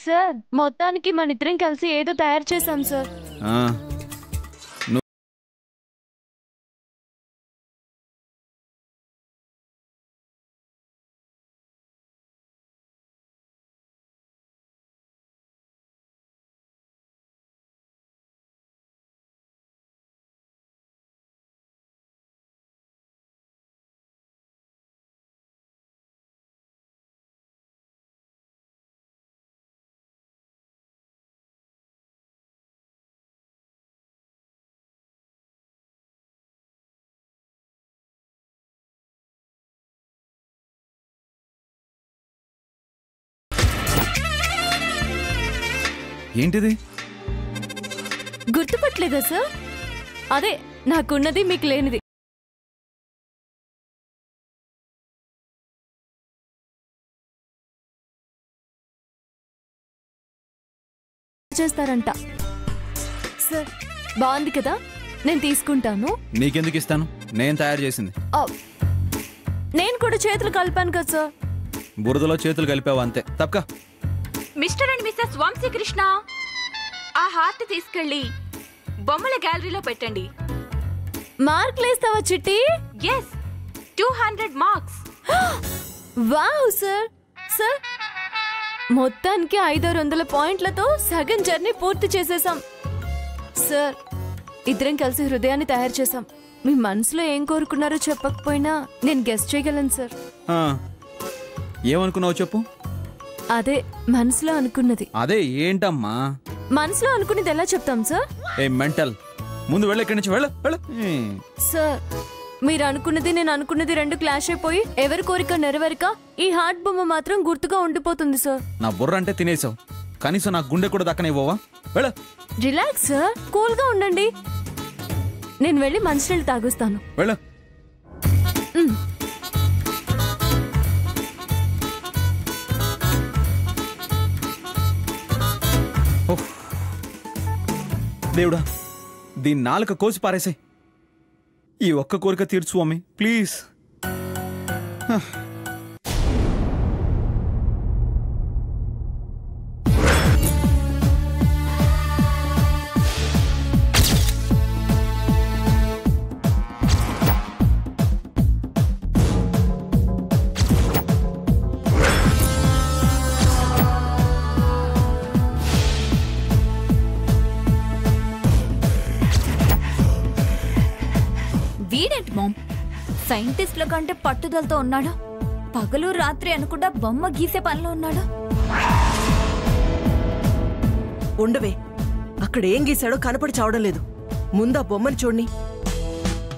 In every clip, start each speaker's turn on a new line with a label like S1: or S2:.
S1: Sir మొత్తానికి మన ఇద్దరం కలిసి ఏదో తయారు చేసాం సార్.
S2: ఏంటిది?
S1: గుర్తుపట్టలేదా సార్? అదే నాకున్నది మీకు లేనిది. చేస్తారంట సార్. బాగుంది కదా, నేను తీసుకుంటాను.
S2: నీకెందుకు ఇస్తాను? నేను తయారు చేసింది.
S1: నేను కూడా చేతులు కలిపాను కదా సార్.
S2: బురదలో చేతులు కలిపావు అంతే. తప్పక.
S3: మిస్టర్ అండ్ మిస్సెస్ వంశీకృష్ణ, ఆ హార్ట్ తీసుకెళ్ళి బొమ్మల గ్యాలరీలో పెట్టండి.
S1: మార్కులు వేస్తావా చిట్టి?
S3: Yes, 200 marks.
S1: Wow sir. Sir మొత్తానికి 500 పాయింట్లతో సగం జర్నీ పూర్తి చేసేసాం సార్. ఇద్దరం కలిసి హృదయాన్ని తయారు చేసాం. మీ మనసులో ఏం కోరుకున్నారో చెప్పకపోయినా నేను గెస్ట్ చేయగలను సార్.
S2: ఏమనుకున్నావు చెప్పు.
S1: అదే మనసులో అనుకున్నది.
S2: అదే ఏంటమ్మా?
S1: మనసులో అనుకున్నది ఎలా చెప్తాం సార్?
S2: ఏ మెంటల్, ముందు వెళ్ళి ఇక్కడి నుంచి వెళ్ళు.
S1: సార్ మీరు అనుకున్నది నేను అనుకున్నది రెండు క్లాష్ అయిపోయి ఎవరి కోరిక నెరవేరక ఈ హార్ట్ బొమ్మ మాత్రం గుర్తుగా ఉండిపోతుంది సార్.
S2: నా బుర్ర అంటే తినేసావు, కనీసం నా గుండె కూడా దక్కనివ్వవా? వెళ్ళు.
S1: రిలాక్స్ సార్, కూల్ గా ఉండండి. నేను వెళ్ళి మంచినీళ్ళు తాగుస్తాను.
S2: వెళ్ళు. దేవుడా, దీని నాలుక కోసి పారేసే. ఈ ఒక్క కోరిక తీర్చు స్వామి, ప్లీజ్.
S3: వీడేంటి మామ్, సైంటిస్ట్ల కంటే పట్టుదలతో ఉన్నాడు. పగలు రాత్రి అనుకుండా బొమ్మ గీసే పనిలో ఉన్నాడు.
S4: ఉండవే, అక్కడ ఏం గీసాడో కనపడి చావడం లేదు. ముందా బొమ్మని చూడని.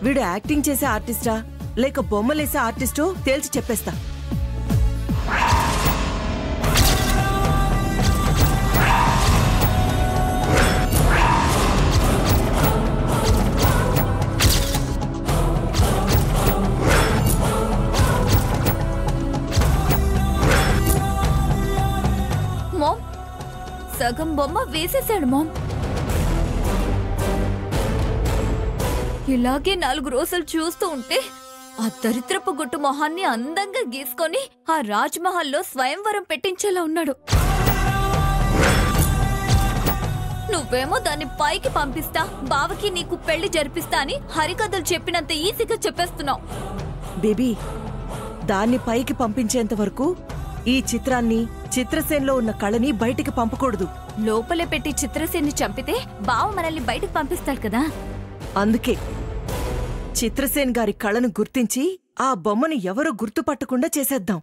S4: వీడు యాక్టింగ్ చేసే ఆర్టిస్టా లేక బొమ్మలేసే ఆర్టిస్టో తేల్చి చెప్పేస్తా.
S3: మామ్, సగం బొమ్మ వేసేసాడు మామ్. ఇలాగే 4 రోజులు చూస్తూ ఉంటే ఆ దరిద్రపు గుట్టు మొహాన్ని అందంగా గీసుకొని ఆ రాజ్ మహల్లో స్వయంవరం పెట్టించేలా ఉన్నాడు. నువ్వేమో దాన్ని పైకి పంపిస్తా, బావకి నీకు పెళ్లి జరిపిస్తా అని హరికథలు చెప్పినంత ఈజీగా చెప్పేస్తున్నావు.
S4: బేబీ, దాన్ని పైకి పంపించేంత వరకు ఈ చిత్రాన్ని, చిత్రసేన్లో ఉన్న కళని బయటికి పంపకూడదు.
S3: లోపలే పెట్టి చిత్రసేన్ని చంపితే బావ మనల్ని బయటకు పంపిస్తాడు కదా.
S4: అందుకే చిత్రసేన్ గారి కళను గుర్తించి ఆ బొమ్మను ఎవరూ గుర్తుపట్టకుండా చేసేద్దాం.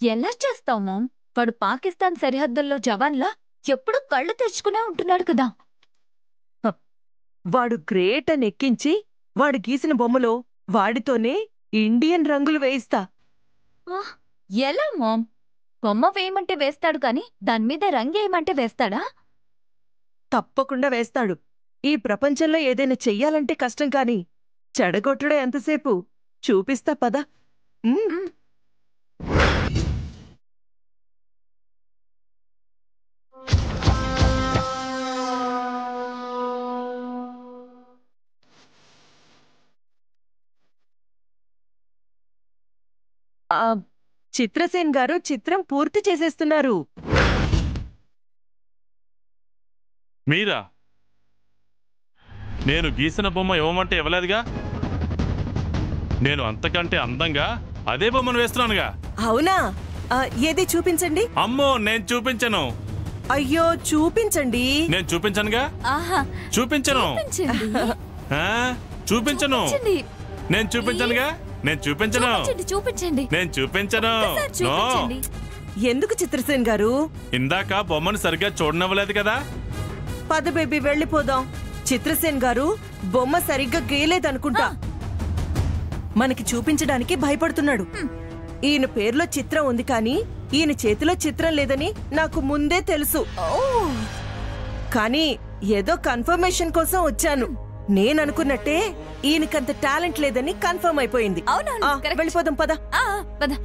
S3: ఎలా చేస్తావు మామ్? వాడు పాకిస్తాన్ సరిహద్దుల్లో జవాన్లా ఎప్పుడు కళ్ళు తెచ్చుకునే ఉంటున్నాడు కదా.
S4: వాడు గ్రేట్ అని ఎక్కించి వాడు గీసిన బొమ్మలో వాడితోనే ఇండియన్ రంగులు వేయిస్తా.
S3: ఎలా మామ్? బొమ్మ వేయమంటే వేస్తాడు కాని దానిమీద రంగేయమంటే వేస్తాడా?
S4: తప్పకుండా వేస్తాడు. ఈ ప్రపంచంలో ఏదైనా చెయ్యాలంటే కష్టం కాని చెడగొట్టడం ఎంతసేపు? చూపిస్తా పద. చిత్రసేన్ గారు చిత్రం పూర్తి చేసేస్తున్నారు.
S5: మీరా? నేను గీసిన బొమ్మ ఇవ్వమంటే ఇవ్వలేదుగా. నేను అంతకంటే అందంగా అదే బొమ్మను వేస్తున్నానుగా.
S4: అవునా? ఏది చూపించండి.
S5: అమ్మో, నేను చూపించను.
S4: అయ్యో, చూపించండి.
S5: నేను చూపించనుగా. చూపించను. చూపించను. నేను చూపించనుగా. నేను చూపించను.
S3: చూపించండి.
S5: నేను చూపించను.
S4: ఎందుకు చిత్రసేన్ గారు?
S5: ఇందాక బొమ్మను సరిగ్గా చూడనివ్వలేదు కదా.
S4: పద బేబీ, వెళ్ళిపోదాం. చిత్రసేన్ గారు బొమ్మ సరిగ్గా గీయలేదనుకుంటా. మనకి చూపించడానికి భయపడుతున్నాడు. ఈయన పేరులో చిత్రం ఉంది కానీ ఈయన చేతిలో చిత్రం లేదని నాకు ముందే తెలుసు. కానీ ఏదో కన్ఫర్మేషన్ కోసం వచ్చాను. నేననుకున్నట్టే ఈయనకంత టాలెంట్ లేదని కన్ఫర్మ్ అయిపోయింది. వెళ్ళిపోదాం, పద.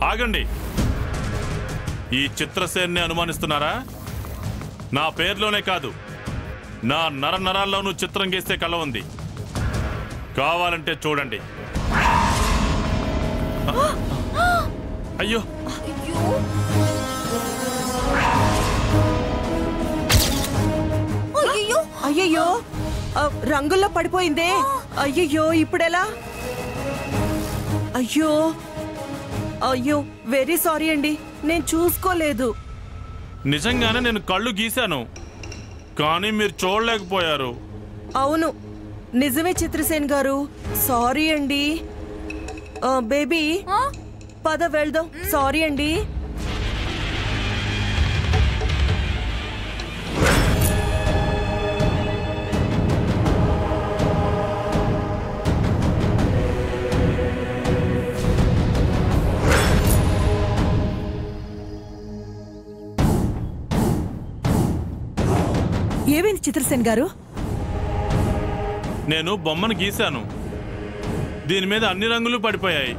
S5: ఆగండి. ఈ చిత్రసేన్ని అనుమానిస్తున్నారా? నా పేర్లోనే కాదు, నా నర నరాల్లోనూ చిత్రం గీస్తే కళ ఉంది. కావాలంటే చూడండి. అయ్యో,
S4: అయ్యయ్యో, రంగుల్లో పడిపోయిందే. అయ్యయ్యో, ఇప్పుడెలా? అయ్యో అయ్యో, వెరీ సారీ అండి, నేను చూసుకోలేదు.
S5: నిజంగానే నేను కళ్ళు గీశాను, కానీ మీరు చూడలేకపోయారు.
S4: అవును, నిజమే చిత్రసేన్ గారు, సారీ అండి. బేబీ, పద వెళ్దాం. సారీ అండి.
S6: ఏమైంది చిత్రసేన్ గారు?
S5: నేను బొమ్మను గీశాను, దీని మీద అన్ని రంగులు పడిపోయాయి.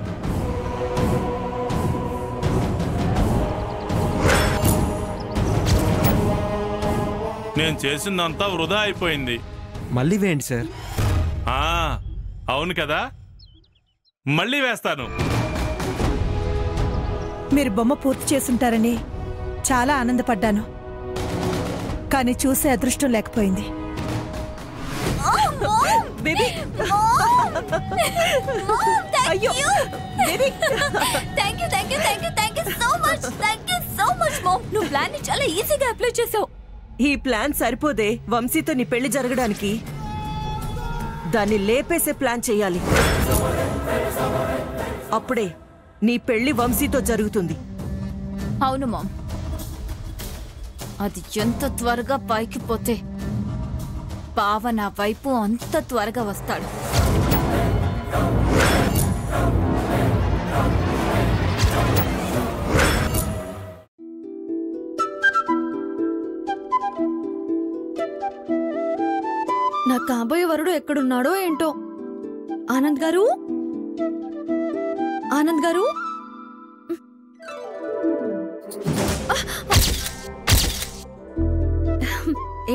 S5: నేను చేసిందంతా వృధా అయిపోయింది.
S2: మళ్ళీ వేయండి సార్.
S5: అవును కదా, మళ్ళీ వేస్తాను.
S6: మీరు బొమ్మ పూర్తి చేసుంటారని చాలా ఆనందపడ్డాను, కానీ చూసే అదృష్టం లేకపోయింది.
S4: అయ్యో బేబీ,
S3: నువ్వు ప్లాన్ ని చాలా ఈజీగా అప్లై చేసావు.
S4: ఈ ప్లాన్ సరిపోదే వంశీతో నీ పెళ్లి జరగడానికి. దాన్ని లేపేసే ప్లాన్ చెయ్యాలి. అప్పుడే నీ పెళ్లి వంశీతో జరుగుతుంది.
S3: అవును మామ్, అది ఎంత త్వరగా పైకి పోతే బావ నా వైపు అంత త్వరగా వస్తాడు.
S1: నా కాబోయే వరుడు ఎక్కడున్నాడో ఏంటో. ఆనంద్ గారు, ఆనంద్ గారు,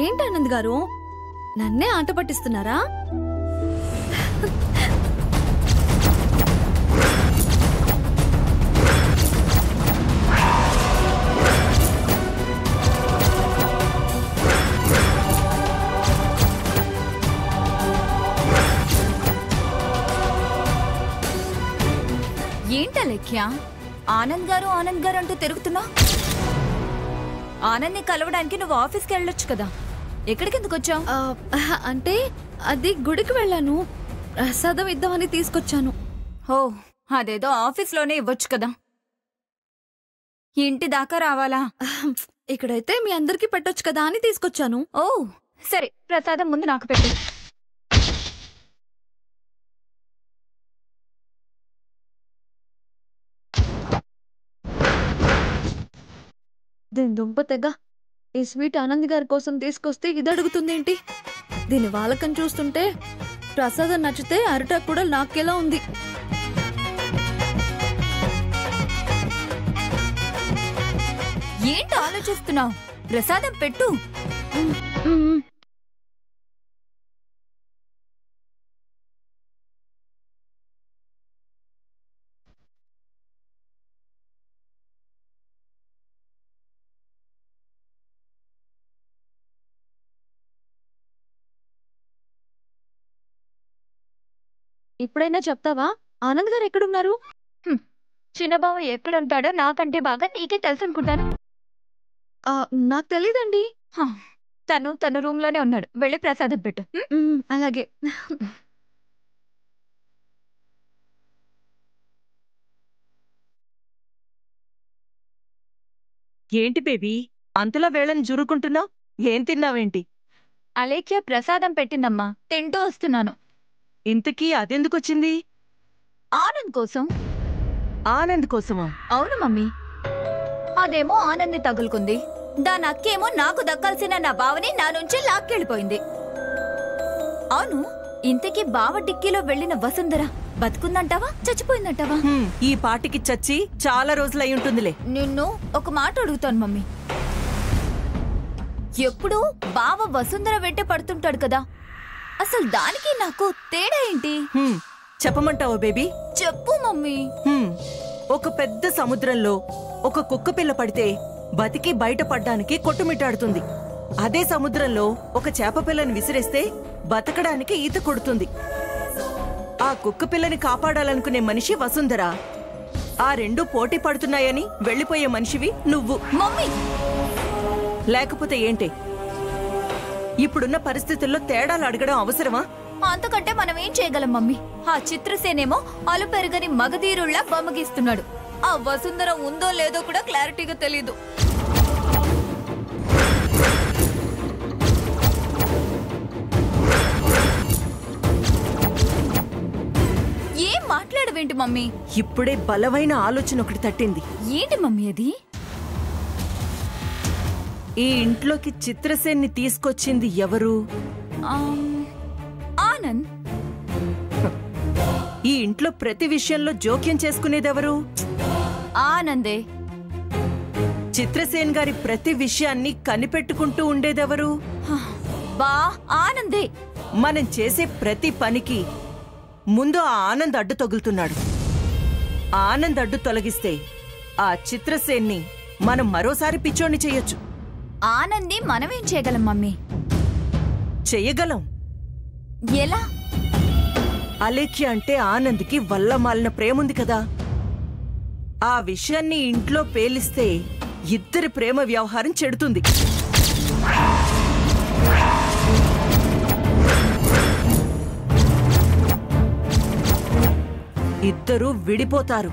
S1: ఏంటి ఆనంద్ గారు, నన్నే ఆట పట్టిస్తున్నారా?
S3: ఏంట లెఖ్య, ఆనంద్ గారు అంటూ తిరుగుతున్నా? ఆనంద్ని కలవడానికి నువ్వు ఆఫీస్కి వెళ్ళొచ్చు కదా, ఎక్కడికి ఎందుకు వచ్చావు?
S1: అంటే అది గుడికి వెళ్ళాను, ప్రసాదం ఇద్దామని తీసుకొచ్చాను.
S3: ఓ, అదేదో ఆఫీస్లోనే ఇవ్వచ్చు కదా, ఇంటి దాకా రావాలా?
S1: ఇక్కడైతే మీ అందరికీ పెట్టొచ్చు కదా అని తీసుకొచ్చాను.
S3: ఓ సరే, ప్రసాదం ముందు నాకు పెట్టు.
S1: దీని దుంప తెగ, ఈ స్వీట్ ఆనంద్ గారి కోసం తీసుకొస్తే ఇది అడుగుతుందేంటి? దీని వాళ్ళకం చూస్తుంటే ప్రసాదం నచ్చితే అరిటాకు కూడా నాకేలా ఉంది.
S3: ఏంటి ఆలోచిస్తున్నావు? ప్రసాదం పెట్టు.
S1: ఇప్పుడైనా చెప్తావా ఆనంద్ గారు ఎక్కడున్నారు?
S3: చిన్నబావ ఎక్కడుంటాడో నాకంటే బాగా నీకే తెలుసు అనుకుంటాను.
S1: నాకు తెలీదండి.
S3: తన రూమ్ లోనే ఉన్నాడు. వెళ్ళి ప్రసాదం పెట్టు.
S1: అలాగే.
S4: ఏంటి బేబీ అంతలా వేళని జురుకుంటున్నావు? ఏం తిన్నావేంటి?
S3: అలేఖ్య ప్రసాదం పెట్టిందమ్మా, తింటూ వస్తున్నాను.
S4: ఇంతకీ అదెందుకొచ్చింది?
S3: ఆనంద్ కోసం.
S4: ఆనంద్ కోసమా?
S3: అవును మమ్మీ. అదేమో ఆనంద్ని తగులుకుంది, దాని అక్కేమో నాకు దక్కాల్సిన నా బావని నా నుంచి లాక్కెళ్ళిపోయింది. అవును, ఇంతకీ బావ డిక్కీలో వెళ్ళిన వసుంధర బతుకుందంటావా చచ్చిపోయిందంటావా?
S4: ఈ పాటికి చచ్చి చాలా రోజులై ఉంటుందిలే.
S3: నిన్ను ఒక మాట అడుగుతాను మమ్మీ. ఎప్పుడూ బావ వసుంధర వెంటే పడుతుంటాడు కదా, అసలు దానికి నాకు తేడా ఏంటి?
S4: చెప్పమంటావా బేబీ?
S3: చెప్పు మమ్మీ.
S4: ఒక పెద్ద సముద్రంలో ఒక కుక్క పిల్ల పడితే బతికి బయటపడ్డానికి కొట్టుమిట్టాడుతుంది. అదే సముద్రంలో ఒక చేప పిల్లని విసిరేస్తే బతకడానికి ఈత కొడుతుంది. ఆ కుక్క పిల్లని కాపాడాలనుకునే మనిషి వసుంధర. ఆ రెండు పోటీ పడుతున్నాయని వెళ్లిపోయే మనిషివి నువ్వు.
S3: మమ్మీ,
S4: లేకపోతే ఏంటి? ఇప్పుడున్న పరిస్థితుల్లో తేడాలు అడగడం అవసరమా?
S3: అంతకంటే మనం ఏం చేయగలం మమ్మీ? ఆ చిత్రసేనేమో అలు పెరగని మగధీరుళ్లా బొమ్మగిస్తున్నాడు. ఆ వసుంధర ఉందో లేదో కూడా క్లారిటీగా తెలీదు. ఏం మాట్లాడవేంటి మమ్మీ?
S4: ఇప్పుడే బలమైన ఆలోచన ఒకటి తట్టింది.
S3: ఏంటి మమ్మీ అది?
S4: ఈ ఇంట్లోకి చిత్రసేన్ని తీసుకొచ్చింది ఎవరు?
S3: ఆనంద్.
S4: ఈ ఇంట్లో ప్రతి విషయంలో జోక్యం చేసుకునేదెవరు?
S3: ఆనందే.
S4: చిత్రసేన్ గారి ప్రతి విషయాన్ని కనిపెట్టుకుంటూ ఉండేదెవరు?
S3: ఆనందే.
S4: మనం చేసే ప్రతి పనికి ముందు ఆ ఆనంద్ అడ్డు తగులుతున్నాడు. ఆనంద్ అడ్డు తొలగిస్తే ఆ చిత్రసేన్ని మనం మరోసారి పిచ్చోణ్ణి చెయ్యొచ్చు.
S3: ఆనంద్ని మనమేం చేయగలం మమ్మీ?
S4: చెయ్యగలం.
S3: ఎలా?
S4: అలేఖ్య అంటే ఆనంద్కి వల్లమాలిన ప్రేముంది కదా. ఆ విషయాన్ని ఇంట్లో పేలిస్తే ఇద్దరి ప్రేమ వ్యవహారం చెడుతుంది. ఇద్దరూ విడిపోతారు.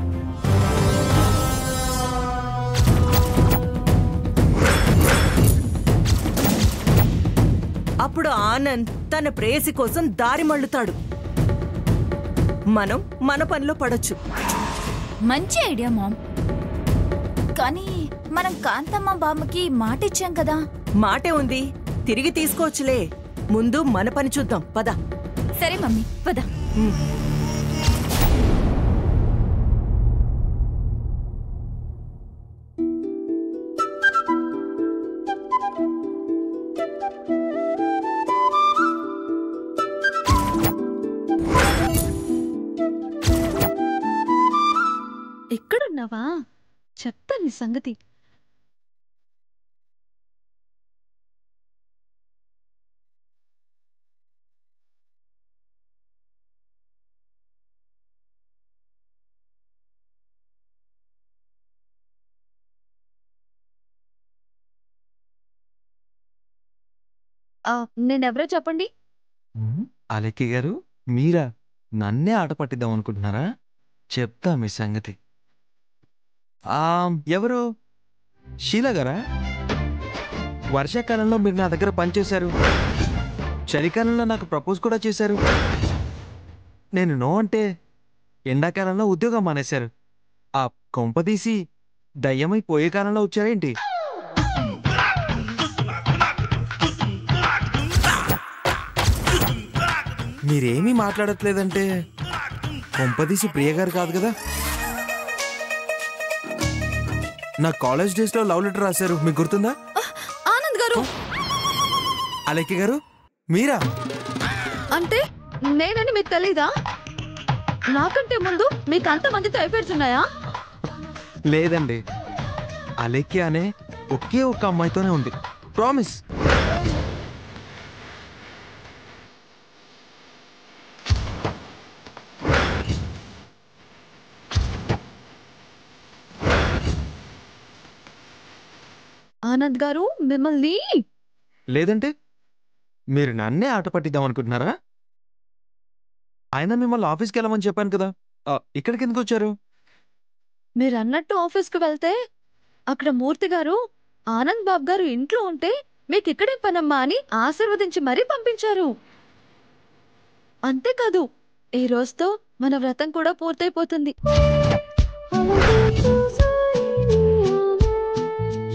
S4: అప్పుడు ఆనంద్ తన ప్రేయసి కోసం దారి మళ్ళుతాడు. మనం మన పనిలో పడొచ్చు.
S3: మంచి ఐడియా మామ్. కానీ మనం కాంతమ్మ బామ్మకి మాట ఇచ్చాం కదా.
S4: మాటే ఉంది, తిరిగి తీసుకోవచ్చులే. ముందు మన పని చూద్దాం, పద.
S3: సరే మమ్మీ, పద.
S1: ఎక్కడున్నావా? చెప్తా నీ సంగతి. నేనెవరో చెప్పండి.
S7: అలెక్కి గారు, మీరా? నన్నే ఆట పట్టిద్దాం అనుకుంటున్నారా? చెప్తా మీ సంగతి. ఎవరు? షీలా గారా? వర్షాకాలంలో మీరు నా దగ్గర పనిచేశారు, చలికాలంలో నాకు ప్రపోజ్ కూడా చేశారు. నేను నో అంటే ఎండాకాలంలో ఉద్యోగం మానేశారు. ఆ కొంపదీసి దయ్యమైపోయే కాలంలో వచ్చారేంటి? మీరేమీ మాట్లాడట్లేదంటే కొంపదీసి ప్రియగారు కాదు కదా? నా కాలేజ్ డేస్ లో లవ్ లెటర్ రాశారు, మీకు గుర్తుందా?
S1: ఆనంద్ గారు.
S7: అలెక్కి గారు, మీరా?
S1: అంటే నేనని మీకు తెలీదా? నాకంటే ముందు మీకు అంతమందితో ఎఫైర్స్ ఉన్నాయా?
S7: లేదండి, అలెక్కి అనే ఒకే ఒక్క అమ్మాయితోనే ఉంది. ప్రామిస్.
S1: ఆనంద్ గారు మిమ్మల్ని
S7: లేదంటే మీరు నన్నే ఆట పట్టిద్దాం అనుకుంటున్నారా? ఆయన మిమ్మల్ని ఆఫీస్కి వెళ్ళమని చెప్పాను కదా, ఇక్కడికి ఎందుకు వచ్చారు?
S1: మీరు అన్నట్టు ఆఫీస్కి వెళ్తే అక్కడ మూర్తి గారు ఆనంద్ బాబు గారు ఇంట్లో ఉంటే మీకు ఇక్కడే పనమ్మా అని ఆశీర్వదించి మరీ పంపించారు. అంతేకాదు ఈ రోజుతో మన వ్రతం కూడా పూర్తయిపోతుంది.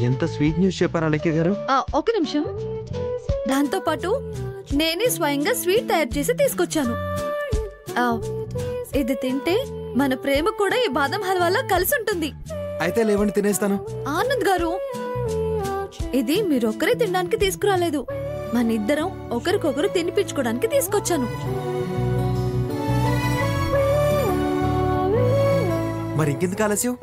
S7: ఎంత స్వీట్ న్యూస్ చెప్పారు అలెక్య గారు.
S1: ఒక నిమిషం. దాంతో పాటు నేనే స్వయంగా స్వీట్ తయారు చేసి తీసుకొచ్చాను. ఇది తింటే మన ప్రేమ కూడా ఈ బాదం హల్వాలో కలిసి ఉంటుంది.
S7: అయితే లేవండి, తినేస్తాను.
S1: ఆనంద్ గారు, ఇది మీరొక్కరే తినడానికి తీసుకురాలేదు, మన ఇద్దరం ఒకరికొకరు తినిపించుకోవడానికి తీసుకొచ్చాను.
S7: మరి ఇంకెందుకు ఆలస్యం?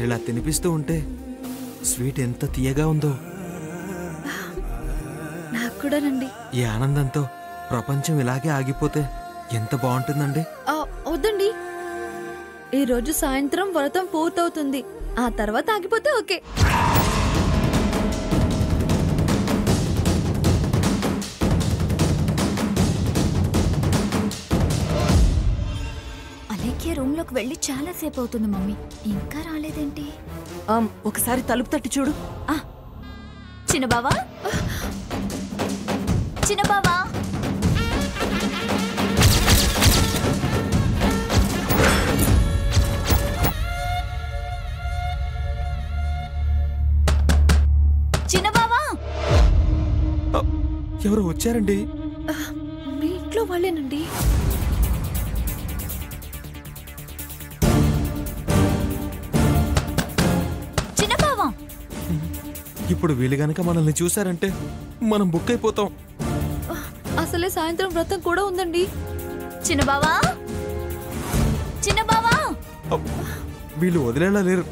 S7: ఇలా తినిపిస్తూ ఉంటే స్వీట్ ఎంత తీయగా ఉందో.
S1: నాకు కూడానండి.
S7: ఈ ఆనందంతో ప్రపంచం ఇలాగే ఆగిపోతే ఎంత బాగుంటుందండి.
S1: వద్దండి, ఈ రోజు సాయంత్రం వ్రతం పూర్తవుతుంది, ఆ తర్వాత ఆగిపోతే ఓకే.
S3: రూమ్ లోకి వెళ్ళి చాలా సేపు అవుతుంది మమ్మీ, ఇంకా రాలేదేంటి?
S4: ఒకసారి తలుపు తట్టి చూడు.
S3: చిన్నబావా, చిన్నబావా, చిన్నబావా.
S7: ఎవరు వచ్చారండి?
S1: మీ ఇంట్లో వాళ్ళేనండి.
S7: ఇప్పుడు వీళ్ళు గనక మనల్ని చూసారంటే మనం బుక్ అయిపోతాం.
S1: అసలే సాయంత్రం వ్రతం కూడా ఉందండి.
S3: చిన్నబావా, చిన్నబావా.
S7: వీళ్ళు వదిలేలా లేరు,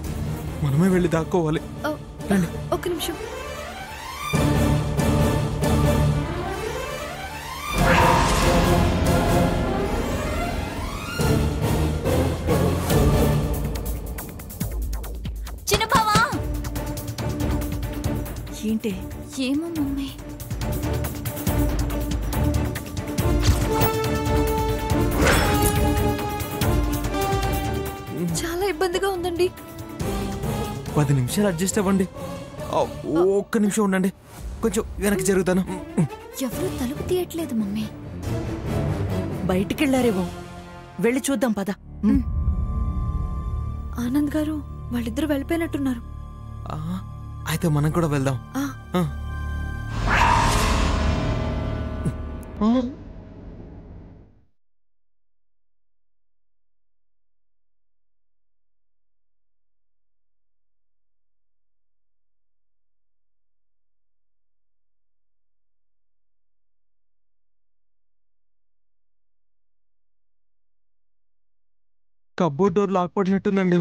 S7: మనమే వెళ్ళి దాక్కోవాలి.
S1: ఒక్క నిమిషం.
S3: చిన్నబావా.
S4: ఏంటి?
S3: ఏమో మమ్మీ.
S1: చాలా ఇబ్బందిగా ఉందండి.
S7: 10 నిమిషాలు అడ్జస్ట్ అవ్వండి. ఒక్క నిమిషం ఉండండి, కొంచెం వెనక్కి జరుగుతాను.
S3: ఎవరు తలుపు తీయట్లేదు మమ్మీ.
S4: బయటికెళ్ళారేమో, వెళ్ళి చూద్దాం పద.
S1: ఆనంద్ గారు వాళ్ళిద్దరూ వెళ్ళిపోయినట్టున్నారు.
S7: అయితే మనం కూడా వెళ్దాం. Cupboard door lock పడినట్టుందండి.